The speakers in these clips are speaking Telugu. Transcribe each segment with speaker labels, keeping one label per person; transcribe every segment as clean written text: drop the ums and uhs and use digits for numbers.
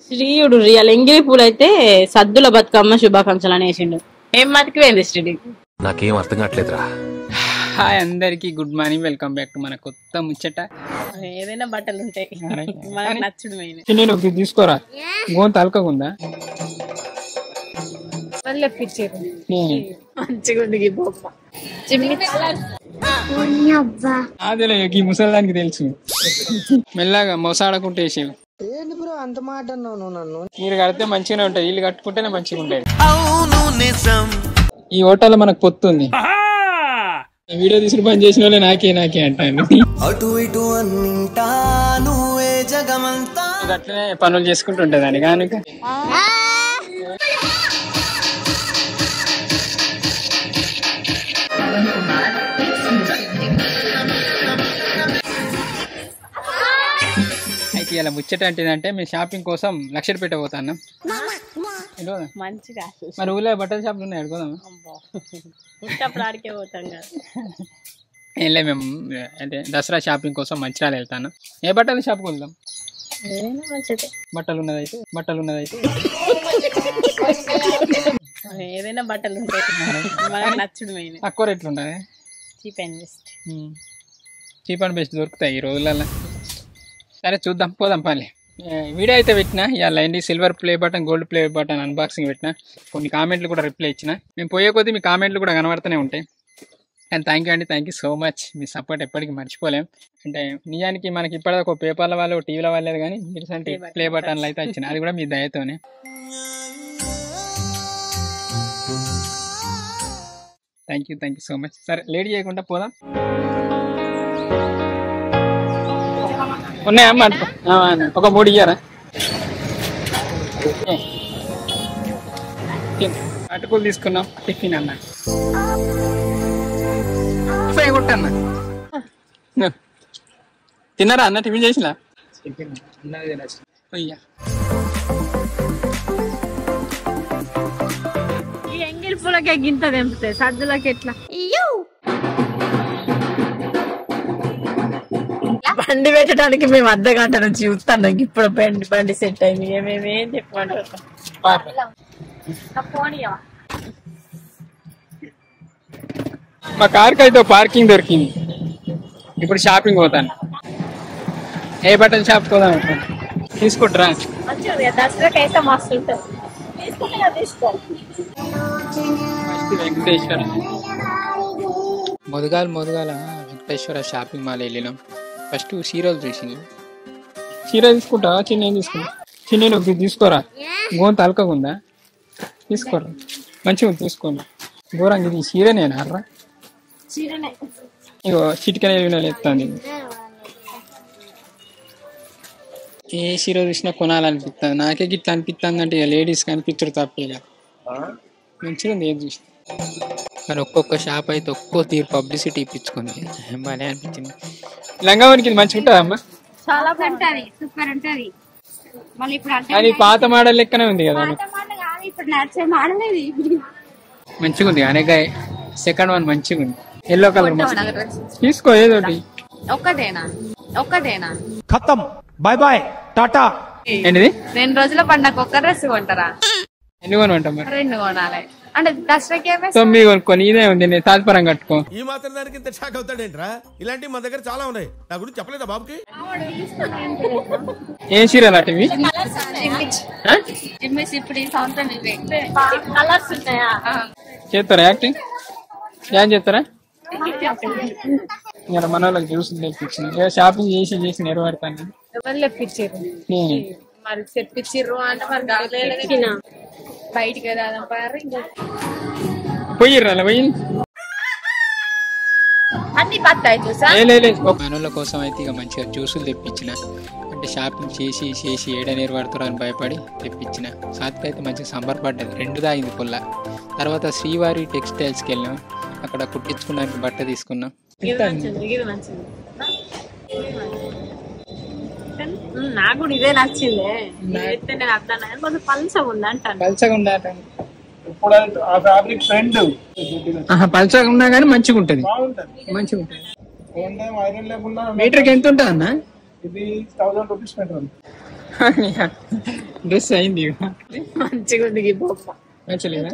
Speaker 1: శ్రీయుడు రియల్ ఎంగిలి పూలు అయితే సద్దుల బతుకమ్మ శుభాకాంక్షలు అనేసిండు. ఏం మతికిపోయింది శ్రీడి?
Speaker 2: నాకేం అర్థం కావట్లేదురా.
Speaker 3: హాయ్ అందరికి, good morning, welcome back to మన కొత్త ముచ్చట.
Speaker 1: ఏదైనా బట్టలు ఉంటాయి మనకు నచ్చుడు మెయిన్.
Speaker 3: నేను ఒకటి తీసుకోరా, గోంత అలకకుందా
Speaker 1: మంచిగా ఉంది
Speaker 3: అదేలే ఈ ముసలానికి తెలుసు. మెల్లగా మొసాడకుంటే వేసేవి.
Speaker 4: అంత మాట నన్ను
Speaker 3: మీరు కడితే మంచిగానే ఉంటాయి, వీళ్ళు కట్టుకుంటేనే మంచిగా ఉంటాయి. ఈ హోటల్ మనకు పొత్తుంది. వీడియో తీసుకుని పని చేసిన వాళ్ళే నాకే అంటాను. అట్లనే పనులు చేసుకుంటుంటది అని కనుక అయితే ఇలా ముచ్చట అంటే మేము షాపింగ్ కోసం లక్షపేట పోతాను. మరి ఊళ్ళో బట్టల షాపులు ఉన్నాయి, అడుగుదాం. వెళ్ళే మేము అంటే దసరా షాపింగ్ కోసం మంచిర్యాల వెళ్తాను. ఏ బట్టల షాప్కి వెళ్దాం? బట్టలు ఉన్నదైతే
Speaker 1: ఏదైనా బట్టలు ఉంటాయి నచ్చుడు మెయిన్.
Speaker 3: తక్కువ రేట్లు ఉంటాయి, చీప్ అండ్ బెస్ట్ దొరుకుతాయి ఈ రోజులలో. సరే చూద్దాం, పోదాం పని. వీడియో అయితే పెట్టినా ఇవాళ ఏంటి silver play button, gold play button unboxing పెట్టినా. కొన్ని కామెంట్లు కూడా రిప్లై ఇచ్చిన. మేము పోయే కొద్దీ మీ కామెంట్లు కూడా కనబడుతూనే ఉంటాయి. అండ్ థ్యాంక్ యూ అండి, thank you so much. Me support ఎప్పటికీ మర్చిపోలేం. అంటే నిజానికి మనకి ఇప్పటిదాకా ఒక పేపర్ల వాళ్ళు, టీవీల వాళ్ళేది, కానీ రీసెంట్ ప్లే బటన్లు అయితే వచ్చిన, అది కూడా మీ దయతోనే. Thank you so much. సరే లేట్ చేయకుండా పోదాం. ఉన్నాయమ్మా ఒక 3 ఇయ్యారా? అటుకులు తీసుకున్నాం, టిఫిన్ అన్న కొట్టన్నా. తిన్నారా అన్న? టిఫిన్ చేసినా
Speaker 1: ఎంగిలి పూలకే గింత తెంపుతాయి, సద్దులకి ఎట్లా? బండి పెట్టడానికి మేము అర్ధ గంట నుంచి చూస్తాను. ఇప్పుడు బండి సెట్ అయింది. ఏం చెప్పమంటారు?
Speaker 3: మా కార్కి అయితే పార్కింగ్ దొరికింది. ఇప్పుడు షాపింగ్ పోతాను. ఏ బట్టల షాప్ పోదాం తీసుకుంటారా?
Speaker 1: దసరాకి అయితే మస్తు ఉంటుంది.
Speaker 3: వెంకటేశ్వర మొదగాల వెంకటేశ్వర షాపింగ్ మాల్ వెళ్ళినాం. ఫస్ట్ చీరలు చూసింది. చీర తీసుకుంటా? చిన్న ఏం తీసుకుంటా? చిన్న ఒకటి తీసుకోరా, గోంత అలకకుందా? తీసుకోరా, మంచిగా తీసుకోండి. ఘోరంగా ఇది చీరనేనా? అర్రా ఇగో చిటికనే ఎత్తాను. ఏ చీర చూసినా కొనాలనిపిస్తుంది. నాకే గిట్లా అనిపిస్తుంది అంటే లేడీస్ కనిపించరు తప్పేగా. మంచిగా ఉంది ఏది చూసి. కానీ ఒక్కొక్క షాప్ అయితే ఒక్కో తీరు పబ్లిసిటీ ఇప్పించుకుంది. బాగా అనిపించింది. లంగావనికి మంచిగా ఉంటుందా అమ్మా?
Speaker 5: చాలా బాగుంటది, సూపర్ ఉంటది. మళ్ళీ ఇప్పుడు
Speaker 3: అది పాత మోడల్ లెక్కనే ఉంది కదా.
Speaker 5: ఇప్పుడు నచ్చే మోడల్ ఇది
Speaker 3: మంచిగా ఉంది. అనేక సెకండ్ వన్ మంచిగా ఉంది. ఎల్లో కలర్ తీసుకో ఏదోటి.
Speaker 5: ఒక్కటేనా
Speaker 2: ఖతం, బాయ్ బాయ్, టాటా.
Speaker 3: ఏంటిది?
Speaker 5: 2 రోజుల పండగ ఒక్క డ్రెస్ కొంటారా?
Speaker 3: ఎన్ని కొనుంటాం మరి?
Speaker 5: 2 కొనాలి అంటే దసరాకి
Speaker 3: 9 కొనుక్కొని ఇదే ఉంది. నేను తాత్పరం కట్టుకో.
Speaker 6: ఈ మాత్రం దానికి ఇంత షాక్ అవుతాడేంట్రా? ఇలాంటివి మా దగ్గర చాలా ఉన్నాయి. నా గురించి చెప్పలేదా బాబుకి?
Speaker 3: ఏం చీరలు అటివి?
Speaker 5: ఇప్పుడు ఈ సంవత్సరం
Speaker 1: కలర్స్ ఉన్నాయా?
Speaker 3: చేస్తారా యాక్టింగ్? ఏం చేస్తారా? ఇలా మన వాళ్ళకి జ్యూస్ తెప్పించిన షాపింగ్ చేసి నెరవేరుతాను.
Speaker 5: ఎవరు తెప్పించారు? మరి తెప్పించారు అంటే మరి బయటికి
Speaker 3: పోయిర్రా పోయి
Speaker 5: అన్ని బత్తాయి చూసా.
Speaker 3: మనోళ్ళ కోసం అయితే ఇక మంచిగా జ్యూసులు తెప్పించిన. అంటే షాపింగ్ చేసి ఏడ నెరవేరుతారు అని భయపడి తెప్పించిన. సాత్కి అయితే మంచిగా సంబరపడ్డది. 2 తాగింది పుల్ల. తర్వాత శ్రీవారి టెక్స్టైల్స్కి వెళ్ళాం. అక్కడ కుట్టించుకున్నానికి బట్ట తీసుకున్నాం.
Speaker 1: నాకు కూడా ఇదే నచ్చింది. నేను అర్థం కొంచెం పల్చగా ఉంది అంటాను.
Speaker 3: పల్చగా ఉందా? పల్చగా ఉన్నా కానీ మంచిగా ఉంటుంది. మంచిగా ఉంటుంది. మీటర్కి ఎంత ఉంటుంది అన్న?
Speaker 7: ఇది 1000 రూపీస్ మీటర్.
Speaker 3: డ్రెస్ అయింది
Speaker 1: మంచిగా ఉంది ఈ బొమ్మ.
Speaker 3: నచ్చలేదా?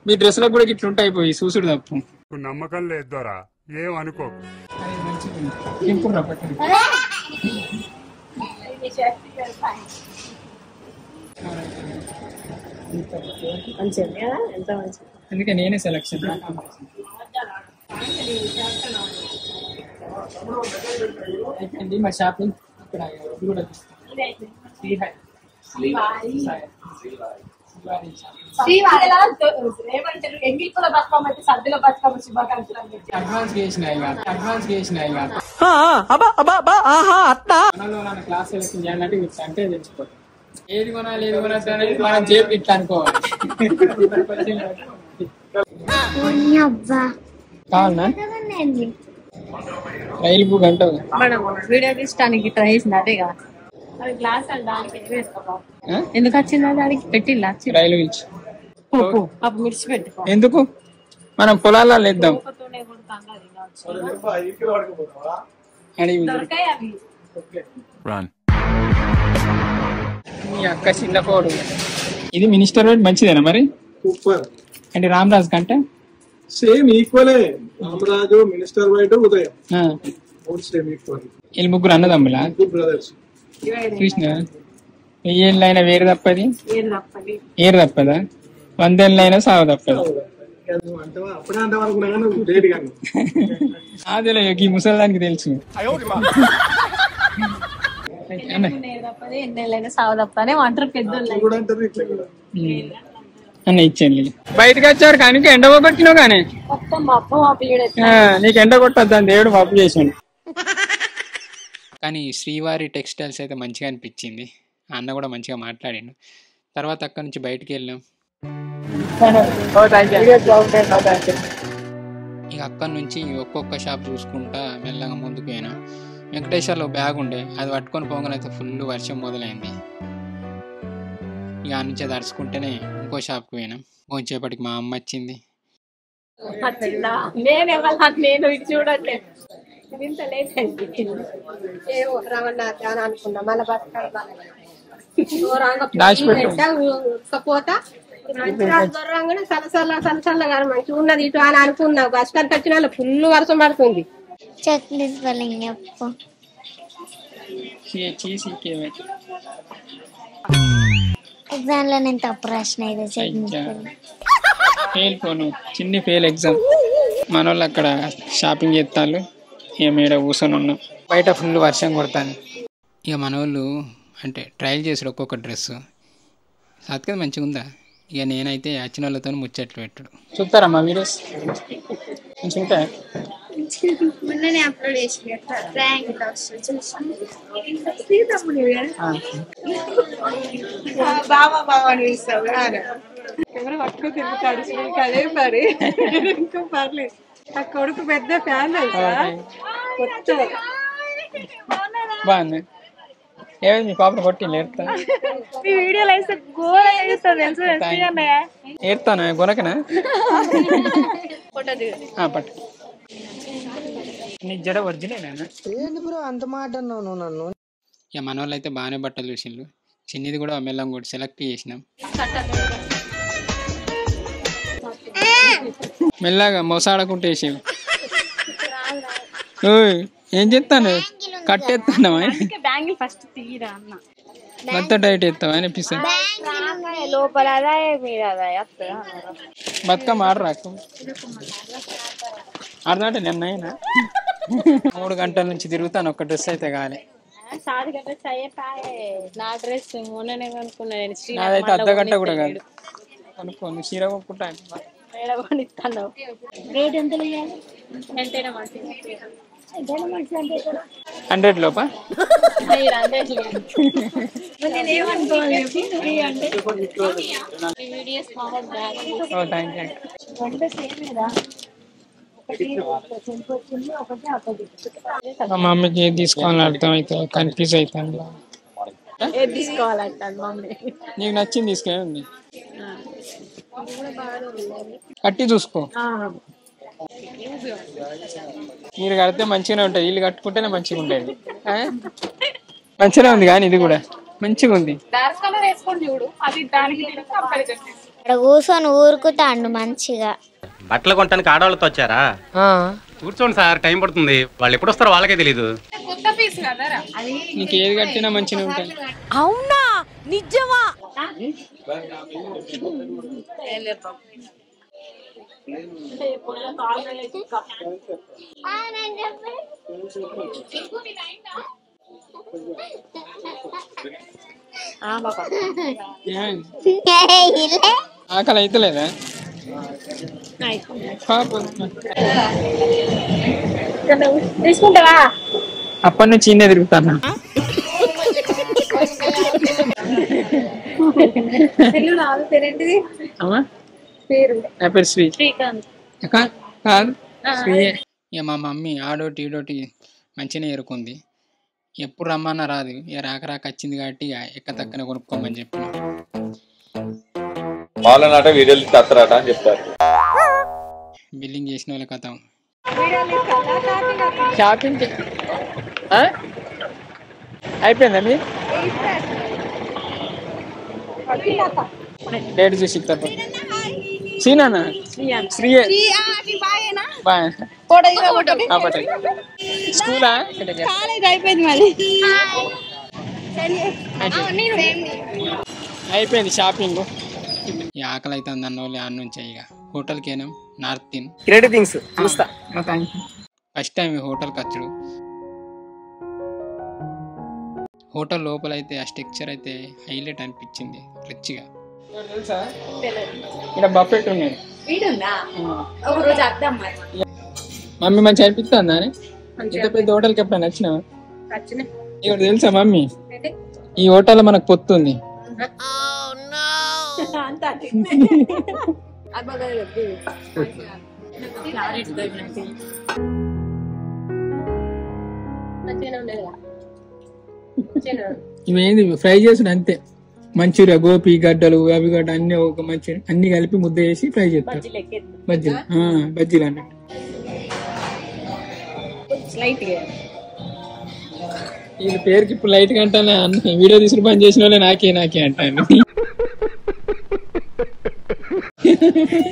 Speaker 3: మీ డ్రెస్ లో కూడా ఇట్లా ఉంటాయి పోయి చూసుడు తప్పు.
Speaker 7: నమ్మకం లేదు దొరా, ఏం అనుకోకు.
Speaker 1: మంచిగా ఉంది కదా, ఎంత మంచిగా.
Speaker 3: అందుకే నేనే సెలక్షన్. అయిపోయింది మా షాపింగ్. ఇక్కడ ఇది కూడా అడ్వాన్స్ చేసినాయి క్లాస్ సెలెక్షన్ చేయాలంటే అంటే తెచ్చిపోతాం. ఏది కొనాలి ఏది కొనాలి అనేది మనం జేబు ఇట్లా అనుకోవాలి. కావాలన్నా రైలు బుక్ అంటావు.
Speaker 1: మనం వీడియో తీయడానికి ట్రై చేసింది అదే కదా, అది గ్లాస్ దానికి వేసుకో. ఎందుకు వచ్చింది దానికి పెట్టిల్లా
Speaker 3: రైలు నుంచి
Speaker 1: అప్పుడు మిర్చి పెట్టుకో.
Speaker 3: ఎందుకు మనం పొలాలలో వేద్దాం. మీ అక్క చిన్న పోడు. ఇది మినిస్టర్ రోడ్ మంచిదేనా మరి?
Speaker 8: సూపర్
Speaker 3: అంటే రామరాజు కంటే
Speaker 8: సేమ్ ఈక్వలే. రామరాజు, మినిస్టర్ వైట్, ఉదయం సేమ్ ఈక్వల్.
Speaker 3: వీళ్ళు ముగ్గురు అన్నదమ్ములా?
Speaker 8: బ్రదర్స్.
Speaker 3: కృష్ణ 1000 ఏళ్ళైనా వేరు తప్పది, ఏరు తప్పదా? 100 ఏళ్ళైనా సాగు తప్పదు.
Speaker 8: అప్పుడే అంటే అనుకున్నా కానీ రేటు కానీ
Speaker 3: అదేలే ఈ ముసలానికి తెలుసు.
Speaker 1: ఎన్నెళ్ళైనా సాగు తప్ప అని అంటారు పెద్దోళ్ళు.
Speaker 8: కూడా అంటారు ఇట్లా కూడా.
Speaker 3: అన్న ఇచ్చాను. బయటకు వచ్చారు కానీ ఎండ కొట్టినావు కానీ నీకు ఎండ కొట్టద్దు అని దేవుడు మాపు చేసాడు. కానీ శ్రీవారి టెక్స్టైల్స్ అయితే మంచిగా అనిపించింది. అన్న కూడా మంచిగా మాట్లాడిండు. తర్వాత అక్కడ నుంచి బయటికి వెళ్ళాం. ఇక అక్కడ నుంచి ఒక్కొక్క షాప్ చూసుకుంటా మెల్లగా ముందుకు పోయినా. వెంకటేశ్వర్లో బ్యాగ్ ఉండే, అది పట్టుకొని పోగానైతే ఫుల్ వర్షం మొదలైంది. ఇక ఆ నుంచి దర్చుకుంటేనే ఇంకో షాప్కి పోయినాం. కొంచెంసేపటికి మా అమ్మ వచ్చింది.
Speaker 1: నేను ఇది చూడండి ఇంత లేట్ అనిపించింది. అనుకున్నా మళ్ళీ
Speaker 9: పోతా సలసల్లగా మంచిగా ఉన్నది ఇటు అని అనుకున్నావు. బస్ స్టాండ్ వచ్చిన వాళ్ళు ఫుల్ వర్షం పడుతుంది.
Speaker 10: ఎగ్జామ్ లో నేను తప్పు రాసిన
Speaker 3: ఫెయిల్ పోను చిన్ని ఫెయిల్ ఎగ్జామ్. మన వాళ్ళు అక్కడ షాపింగ్ చేస్తాను, ఇక మేడ కూర్చొని ఉన్నాం. బయట ఫుల్ వర్షం కొడతాను. ఇక మన వాళ్ళు అంటే ట్రయల్ చేసాడు ఒక్కొక్క డ్రెస్. సాత్కది మంచిగా ఉందా? ఇక నేనైతే వచ్చిన వాళ్ళతో ముచ్చట్లు పెట్టుడు. చూస్తారమ్మా వీడియోస్ చూంటా?
Speaker 10: మొన్ననే అప్లోడ్ చేసి
Speaker 9: బాబా బాబా అని పిలుస్తావు ఎవరు పట్టుకు తిరుగుతాడు నీకు అదే పరి. ఇంకో పర్లేదు ఆ కొడుకు పెద్ద ఫ్యాన్ కొత్త
Speaker 3: బాగుంది. ఏమైంది మీ పాపను కొట్టింది? ఏడుతా
Speaker 1: వీడియోలో వేస్తే గోల
Speaker 3: ఏడుతానా? గొనకనా? పట్టు. నీ జడ ఒరిజినల్.
Speaker 4: ఏంటి బ్రో అంత మాట అన్నావు నువ్వు నన్ను?
Speaker 3: ఇక మన వాళ్ళు అయితే బాగానే బట్టలు చూసిండ్రు. చిన్నిది కూడా మెల్లం కూడా సెలెక్ట్ చేసినాం. మెల్లగా మొసాడకుంటే వేసేవి. ఏం చెప్తాను? కట్టేస్తావా?
Speaker 1: బ్యాంగిల్ ఫస్ట్ తీరా అన్న.
Speaker 3: మొత్తం టైట్ ఎత్తావా అనిపిస్తుంది.
Speaker 1: లోపల
Speaker 3: బతుకమ్మ ఆడరాకు ఆడదంటే నిన్నైనా 3 గంటల నుంచి తిరుగుతాను. ఒక్క డ్రెస్ అయితే కాలే.
Speaker 1: నా డ్రెస్ మొన్ననే కొనుక్కున్నా నేను.
Speaker 3: నాదైతే అర్ధగంట కూడా కాదు. కొనుక్కోండి చీర కొనుక్కుంటా.
Speaker 1: రేట్ ఎంత?
Speaker 3: 100 లోపా? మా మమ్మీకి ఏది తీసుకోవాలని అర్థం అవుతుంది, కన్ఫ్యూజ్ అవుతాను. నీకు నచ్చింది తీసుకెళ్ళండి. కట్టి చూసుకో. మీరు కడితే మంచిగానే ఉంటుంది, వీళ్ళు కట్టుకుంటేనే మంచిగా ఉంటుంది. మంచిగా ఉంది కానీ ఇది కూడా మంచిగా ఉంది.
Speaker 1: డార్క్ కలర్ వేసుకొని చూడు, అది దానికి కంపారిజన్.
Speaker 10: ఇక్కడ కూర్చొని ఊరుకుతాండు మంచిగా.
Speaker 11: బట్టలు కొనడానికి ఆడవాళ్ళతో వచ్చారా? కూర్చోండి సార్, టైం పడుతుంది. వాళ్ళు ఎప్పుడు వస్తారో వాళ్ళకే తెలీదు.
Speaker 1: కొత్త పీస్ కదరా అది,
Speaker 3: నీకు ఏది కట్టినా మంచిగా ఉంటాయి.
Speaker 5: అవునా నిజమా?
Speaker 3: ఆకలి అయితే లేదా?
Speaker 1: తీసుకుంటావా?
Speaker 3: అప్పటి నుంచి ఇన్నే తిరుగుతాను.
Speaker 1: పేరేంటిది? పేరు
Speaker 3: నా పేరు శ్రీ.
Speaker 1: శ్రీకాంత్
Speaker 3: కాదు శ్రీయే. ఇక మా మమ్మీ ఆడోటి ఈడోటి మంచిగానే ఎరుకుంది. ఎప్పుడు రమ్మన్నా రాదు. ఇక రాక రాక వచ్చింది కాబట్టి ఇక ఎక్క తక్కన కొనుక్కోమని చెప్పిన.
Speaker 12: వాళ్ళనాట వీడియోలు తత్తరాట అని చెప్తారు.
Speaker 3: బిల్లింగ్ చేసిన వాళ్ళ కథ షాపింగ్ అయిపోయిందా మీ డేట్ చూసి ఇస్తారు. సీనా శ్రీ స్కూలా
Speaker 5: అయిపోయింది మరి.
Speaker 3: అయిపోయింది షాపింగ్. ఈ ఆకలి అయితే అన్న వాళ్ళు అన్న నుంచి ఇక హోటల్కి అయినా నార్త్ ఇన్
Speaker 4: థింగ్స్ చూస్తా.
Speaker 3: ఫస్ట్ టైం హోటల్కి వచ్చాడు. హోటల్ లోపల అయితే ఆ స్ట్రక్చర్ అయితే హైలైట్ అనిపించింది రిచ్గా. తెలుసా ఇక్కడ బఫెట్ ఉన్నాయి. మమ్మీ మంచిగా అనిపిస్తుందా? ఇంత పెద్ద హోటల్కి ఎప్పుడైనా వచ్చినావా? ఇక్కడ తెలుసా మమ్మీ ఈ హోటల్ మనకు పొత్తుంది. ఇవేంది ఫ్రై చేసుడు అంతే. మంచూరియా గోపి గడ్డలు అవి గడ్డ అన్ని ఒక మంచి అన్ని కలిపి ముద్ద వేసి ఫ్రై చేస్తారు. బజ్జీలు బజ్జీలు అన్నట్టు. వీళ్ళ పేరుకి ఇప్పుడు లైట్ గా అంటానే వీడియో తీసుకుని పని చేసిన వాళ్ళే నాకే అంటాను.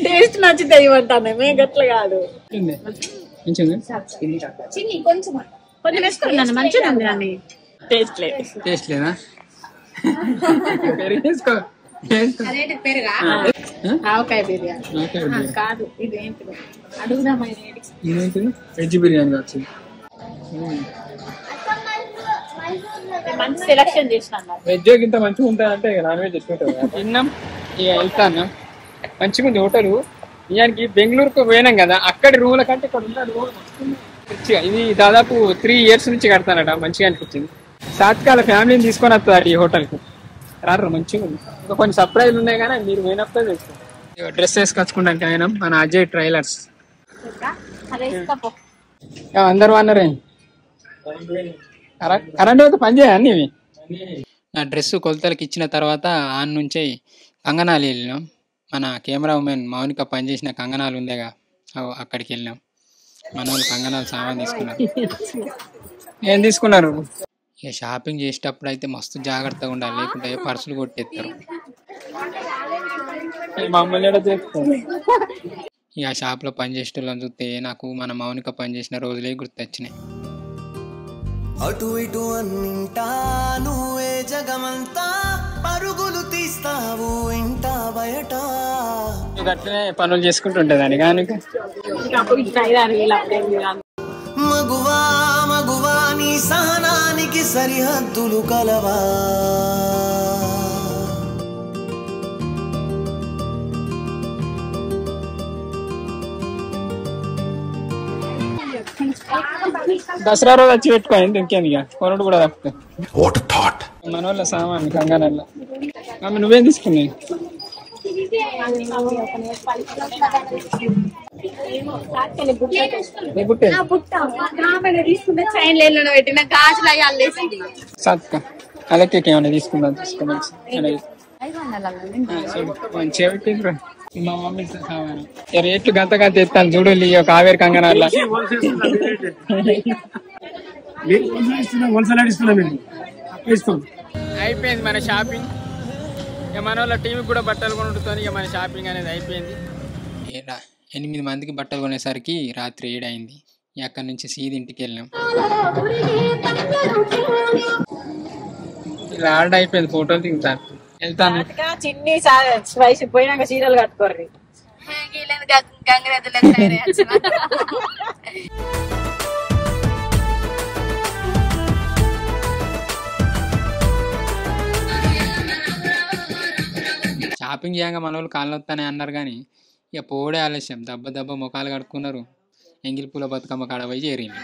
Speaker 1: టేస్ట్ నచ్చితే ఇవ్వంటాను మేము గట్ల కాదు. కొంచెం వేసుకున్నాను మంచిగా ఉంది అని. టేస్ట్
Speaker 3: లేదా?
Speaker 1: పెరుగా ఆవకాయ బిర్యానీ కాదు ఇది ఏంటిది అడుగుదామా?
Speaker 3: వెజ్ బిర్యానీ వచ్చింది.
Speaker 1: మంచి సెలక్షన్ చేసిన
Speaker 3: వెజ్ ఇంత మంచిగా ఉంటుంది అంటే నాన్ వెజ్ ఎక్కువ తిన్నాం. ఇక వెళ్తాను మంచిగా ఉంది హోటల్. నిజానికి బెంగళూరుకు పోయినాం కదా, అక్కడి రూమ్ల కంటే ఇక్కడ ఉన్న రూమ్ మంచిగా. ఇది దాదాపు 3 years నుంచి కడతానట. మంచిగా అనిపించింది. సాత్కాల ఫ్యామిలీని తీసుకొని వస్తుంది ఈ హోటల్కి. రారు మంచిగా ఉంది. ఇంకా కొన్ని సర్ప్రైజ్లు ఉన్నాయి కానీ మీరు పోయినప్పుడే తెలుస్తుంది. డ్రెస్ వేసుకొచ్చుకుంటానికి ఆయన మన అజయ్ ట్రైలర్స్. అందరూ అన్నారే కరెంట్ అయితే పని చేయాలి ఇవి. నా డ్రెస్ కొలతలకి ఇచ్చిన తర్వాత ఆన్ నుంచే కంగనాలు వెళ్ళినాం. మన కెమెరా ఉమెన్ మౌనిక పనిచేసిన కంగనాలు ఉందేగా అక్కడికి వెళ్ళినాం. మన వాళ్ళు కంగనాలు సామాన్ తీసుకున్నారు. ఏం తీసుకున్నారు? ఇక షాపింగ్ చేసేటప్పుడు అయితే మస్తు జాగ్రత్తగా ఉండాలి, లేకుంటే పర్సులు కొట్టేస్తారు. మమ్మల్ని ఇక ఆ షాప్లో పనిచేసే వాళ్ళని చూస్తే నాకు మన మౌనిక పనిచేసిన రోజులే గుర్తొచ్చినాయి.
Speaker 13: అటు ఇటు అన్నింటా నువ్వే జగమంతా పరుగులు తీస్తావు ఇంట బయట.
Speaker 3: అట్లనే పనులు చేసుకుంటుంటేదాన్ని కానీ
Speaker 13: మగువా మగువా నీ సహనానికి సరిహద్దులు కలవా.
Speaker 3: దసరా రోజు వచ్చి పెట్టుకోండి ఇంకేంది ఇక కొనుడు కూడా తప్పుతుంది. మన వాళ్ళ సామాన్ కంగానల్లా. ఆమె నువ్వేం తీసుకున్నాయి? అలాగే ఏమన్నా తీసుకున్నాను మంచిగా పెట్టిండ్రు. మా మమ్మీ సామాను రేట్లు గంత గంత ఎత్తాను చూడు. కావేరి కంగనాల అయిపోయింది మన షాపింగ్. ఇక మన వాళ్ళ టీంకి కూడా బట్టలు కొనుక్కొని ఇక మన షాపింగ్ అనేది అయిపోయింది. 8 మందికి బట్టలు కొనేసరికి రాత్రి 7 అయింది. అక్కడి నుంచి సీది ఇంటికి వెళ్ళాం. ఇలా ఆర్డర్ అయిపోయింది. ఫోటోలు దిగుతాను వెళ్తాను.
Speaker 9: చిన్ని వయసు పోయినాక చీరలు కట్టుకోర్రి.
Speaker 3: షాపింగ్ చేయంగా మన వాళ్ళు కాళ్ళు వస్తానే అన్నారు కానీ ఇక పోడే ఆలస్యం. దెబ్బ ముఖాలు కడుక్కున్నారు. ఎంగిలి పూల బతుకమ్మ కాడ పోయి చేరింది.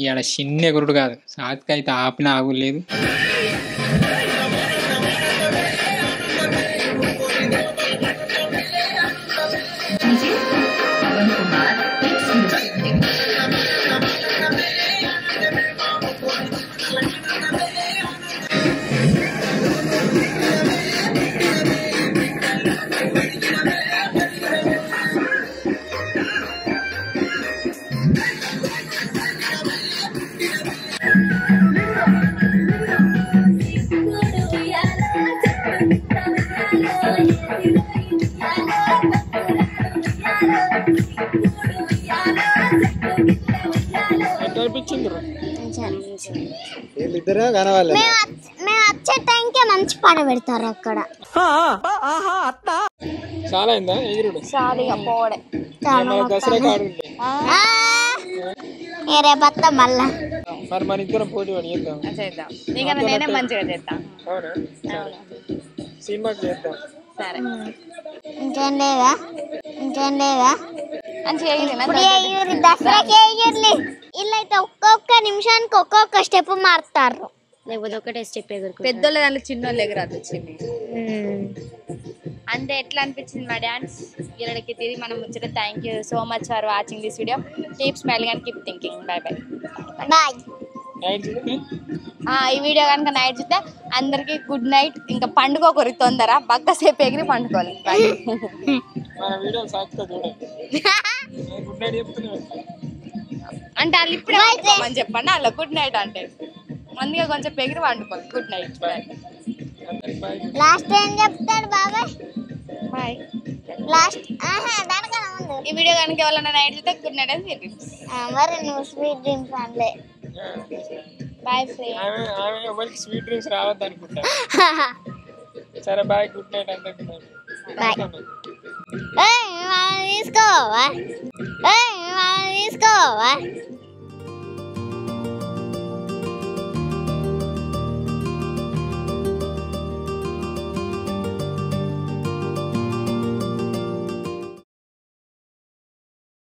Speaker 3: ఇవాళ చిన్న ఎగురుడు కాదు, సాతికి అయితే ఆపిన ఆగులేదు.
Speaker 10: మేము వచ్చే టైంకే మంచి పాట పెడతారు అక్కడ.
Speaker 3: చాలా అయిందా ఎగురుడు? దసరా కాడు
Speaker 10: రేపు వస్తాం మళ్ళా.
Speaker 3: మరి మన ఇద్దరం పోటీ పడి చేద్దాం.
Speaker 1: నేనే మంచిగా చేస్తాను.
Speaker 3: సినిమాకి చేద్దాం.
Speaker 1: సరే
Speaker 10: ఇంకేం లేవా? దసరాకి వేయర్లే. ఇల్లైతే ఒక్కొక్క నిమిషానికి ఒక్కొక్క స్టెప్ మారుతారు.
Speaker 1: లేకపోతే ఒకటే స్టెప్ ఎగురు. పెద్దోళ్ళ దాంట్లో చిన్నోళ్ళు ఎగురాదు వచ్చింది అంతే. ఎట్లా అనిపించింది మా డాన్స్? వీళ్ళకి తిరిగి మనం ముచ్చట. Thank you so much for watching this video. Keep smiling and keep thinking. Bye bye. ఈ వీడియో కనుక నైట్ చూస్తే అందరికి గుడ్ నైట్. ఇంకా పండుకోకరి తొందర బక్కసేపు ఎగిరి పండుకోవాలి. అంటే వాళ్ళు ఇప్పుడే అని చెప్పండి. అలా గుడ్ నైట్ అంటే అందుకే కొంచెం ఎగిరి పండుకోవాలి. Good night.
Speaker 10: లాస్ట్ ఏం చెప్తాడు బాబాయ్?
Speaker 1: బాయ్.
Speaker 10: లాస్ట్
Speaker 1: ఈ వీడియో కనుక ఎవరైనా నైట్ చూస్తే గుడ్ నైట్ అని
Speaker 10: మరి నువ్వు స్వీట్ డ్రీమ్స్ అనలే.
Speaker 1: Boy friend.
Speaker 3: స్వీట్ డ్రింక్స్ రావద్దు అనుకుంటా. సరే బాయ్, గుడ్ నైట్ అందరికి.
Speaker 10: తీసుకోవా?